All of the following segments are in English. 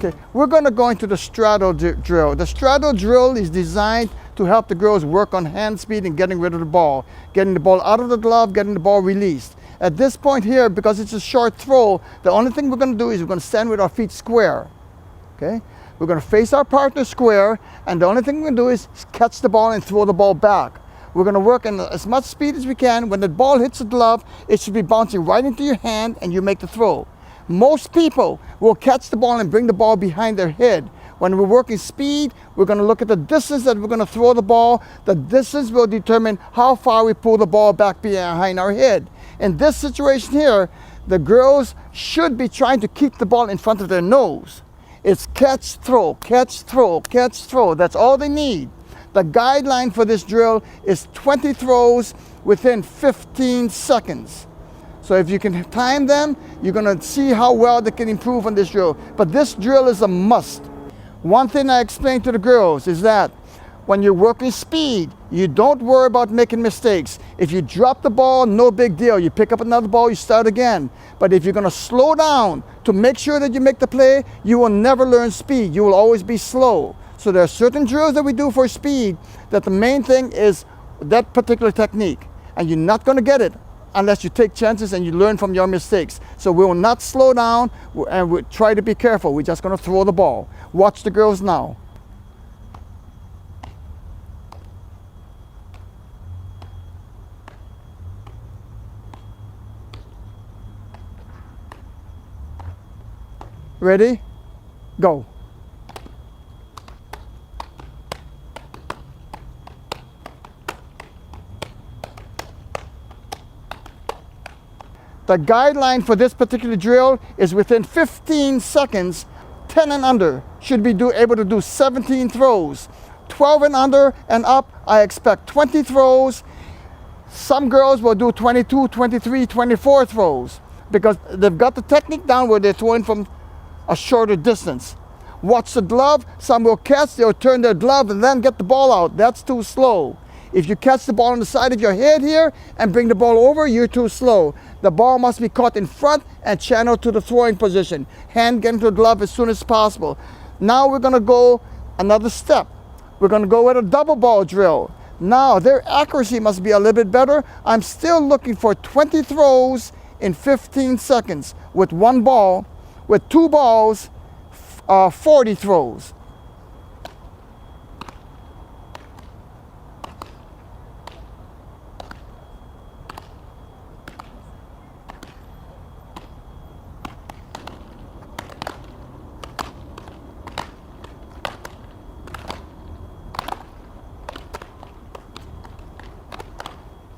Okay, we're going to go into the straddle drill. The straddle drill is designed to help the girls work on hand speed and getting rid of the ball, getting the ball out of the glove, getting the ball released. At this point here, because it's a short throw, the only thing we're going to do is we're going to stand with our feet square. Okay, we're going to face our partner square, and the only thing we're going to do is catch the ball and throw the ball back. We're going to work in as much speed as we can. When the ball hits the glove, it should be bouncing right into your hand and you make the throw. Most people will catch the ball and bring the ball behind their head. When we're working speed, we're going to look at the distance that we're going to throw the ball. The distance will determine how far we pull the ball back behind our head. In this situation here, the girls should be trying to keep the ball in front of their nose. It's catch, throw, catch, throw, catch, throw. That's all they need. The guideline for this drill is 20 throws within 15 seconds. So if you can time them, you're going to see how well they can improve on this drill. But this drill is a must. One thing I explain to the girls is that when you're working speed, you don't worry about making mistakes. If you drop the ball, no big deal. You pick up another ball, you start again. But if you're going to slow down to make sure that you make the play, you will never learn speed. You will always be slow. So there are certain drills that we do for speed that the main thing is that particular technique. And you're not going to get it unless you take chances and you learn from your mistakes. So we will not slow down and we'll try to be careful. We're just going to throw the ball. Watch the girls now. Ready? Go. The guideline for this particular drill is within 15 seconds, 10 and under should be able to do 17 throws. 12 and under and up, I expect 20 throws. Some girls will do 22, 23, 24 throws because they've got the technique down where they're throwing from a shorter distance. Watch the glove. Some will catch, they'll turn their glove and then get the ball out. That's too slow. If you catch the ball on the side of your head here and bring the ball over, you're too slow. The ball must be caught in front and channeled to the throwing position. Hand get into the glove as soon as possible. Now we're going to go another step. We're going to go with a double ball drill. Now their accuracy must be a little bit better. I'm still looking for 20 throws in 15 seconds with one ball. With two balls, 40 throws.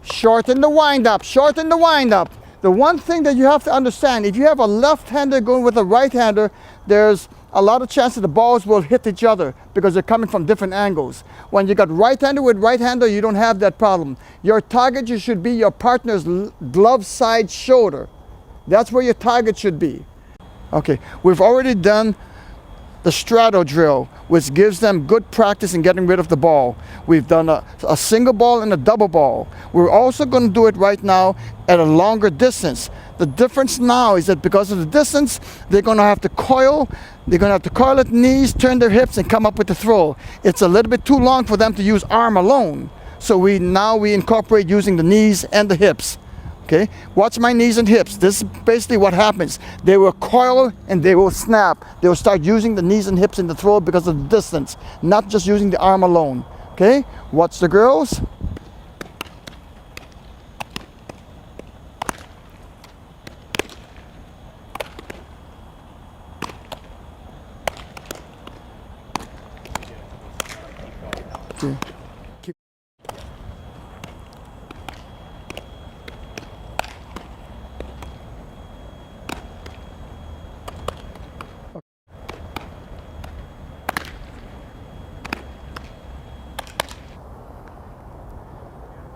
Shorten the wind-up, shorten the wind-up. The one thing that you have to understand, if you have a left-hander going with a right-hander, there's a lot of chances the balls will hit each other because they're coming from different angles. When you got right-hander with right-hander, you don't have that problem. Your target should be your partner's glove side shoulder. That's where your target should be. Okay, we've already done the straddle drill, which gives them good practice in getting rid of the ball. We've done a single ball and a double ball. We're also going to do it right now at a longer distance. The difference now is that because of the distance, they're going to have to coil. They're going to have to coil at knees, turn their hips, and come up with the throw. It's a little bit too long for them to use arm alone. So we incorporate using the knees and the hips. Okay, watch my knees and hips. This is basically what happens. They will coil and they will snap. They will start using the knees and hips in the throw because of the distance, not just using the arm alone. Okay, watch the girls. Okay.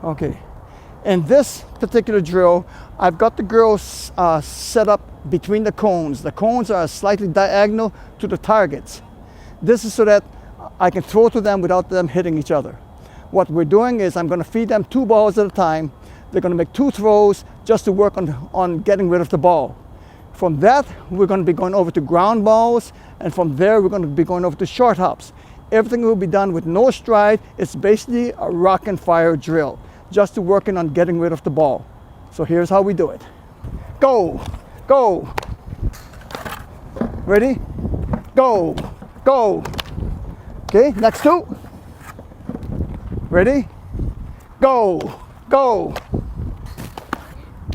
Okay, in this particular drill, I've got the girls set up between the cones. The cones are slightly diagonal to the targets. This is so that I can throw to them without them hitting each other. What we're doing is I'm going to feed them 2 balls at a time. They're going to make 2 throws just to work on getting rid of the ball. From that, we're going to be going over to ground balls, and from there, we're going to be going over to short hops. Everything will be done with no stride. It's basically a rock and fire drill, just to working on getting rid of the ball. So here's how we do it. Go, go. Ready? Go, go. Okay, next two. Ready? Go, go.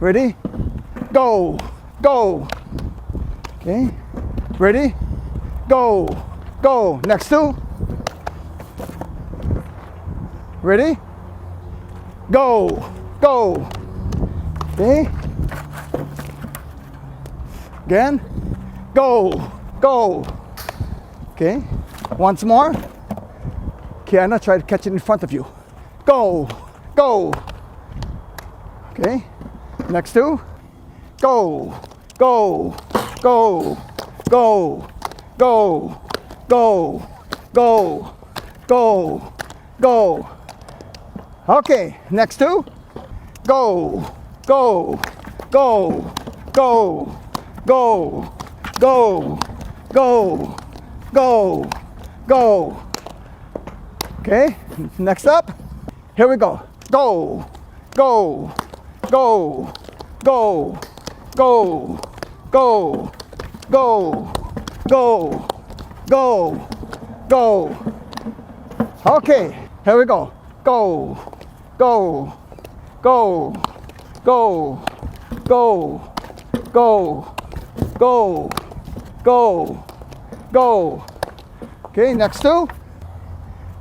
Ready? Go, go. Okay, ready? Go, go. Next two. Ready? Go, go. Okay. Again. Go, go. Okay. Once more. Kiana, try to catch it in front of you. Go, go. Okay. Next two. Go, go, go, go, go, go, go, go, go. Okay, next two. Go, go, go, go, go, go, go, go, go. Okay, next up. Here we go. Go, go, go, go, go, go, go, go, go, go. Okay, here we go. Go, go, go, go, go, go, go, go, go. Okay, next two.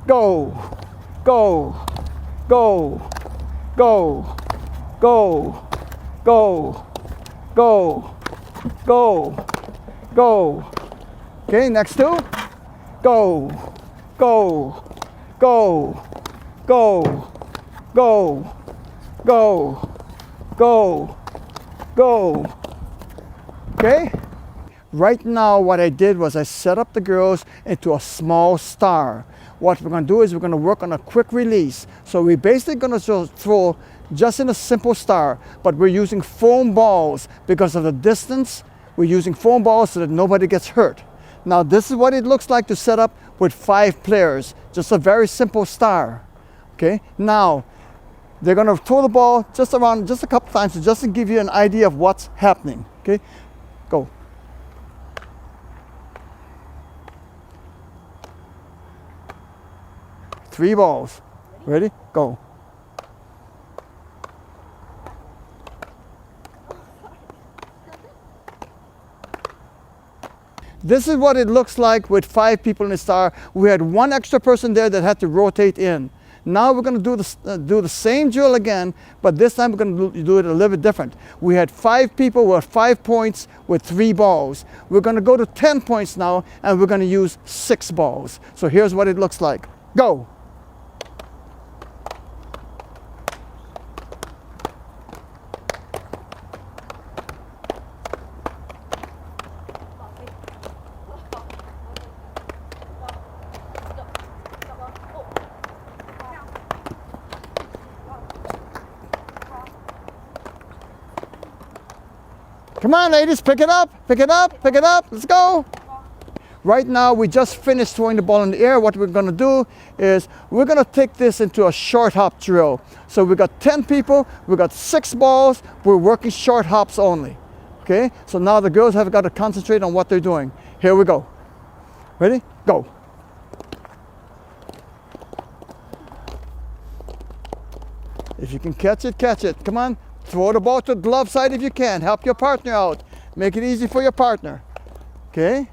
Go, go, go, go, go, go, go, go, go. Okay, next two. Go, go, go, go, go, go, go, go. Okay? Right now what I did was I set up the girls into a small star. What we're going to do is we're going to work on a quick release. So we're basically going to throw just in a simple star, but we're using foam balls because of the distance. We're using foam balls so that nobody gets hurt. Now this is what it looks like to set up with 5 players. Just a very simple star. Okay, now they're going to throw the ball just around just a couple times just to give you an idea of what's happening. Okay, go. Three balls. Ready? Go. This is what it looks like with 5 people in the star. We had 1 extra person there that had to rotate in. Now we're going to do the same drill again, but this time we're going to do it a little bit different. We had 5 people with 5 points with 3 balls. We're going to go to 10 points now, and we're going to use 6 balls. So here's what it looks like. Go. Come on, ladies, pick it up, pick it up, pick it up. Let's go. Right now, we just finished throwing the ball in the air. What we're going to do is we're going to take this into a short hop drill. So we got 10 people, we got 6 balls. We're working short hops only. Okay, so now the girls have got to concentrate on what they're doing. Here we go. Ready? Go. If you can catch it, catch it. Come on. Throw the ball to the glove side if you can. Help your partner out. Make it easy for your partner. Okay?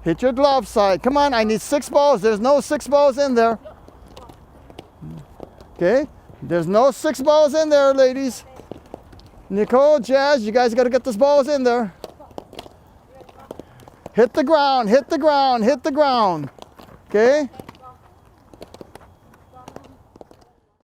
Hit your glove side. Come on, I need 6 balls. There's no 6 balls in there. Okay? There's no 6 balls in there, ladies. Nicole, Jazz, you guys got to get those balls in there. Hit the ground, hit the ground, hit the ground. Okay?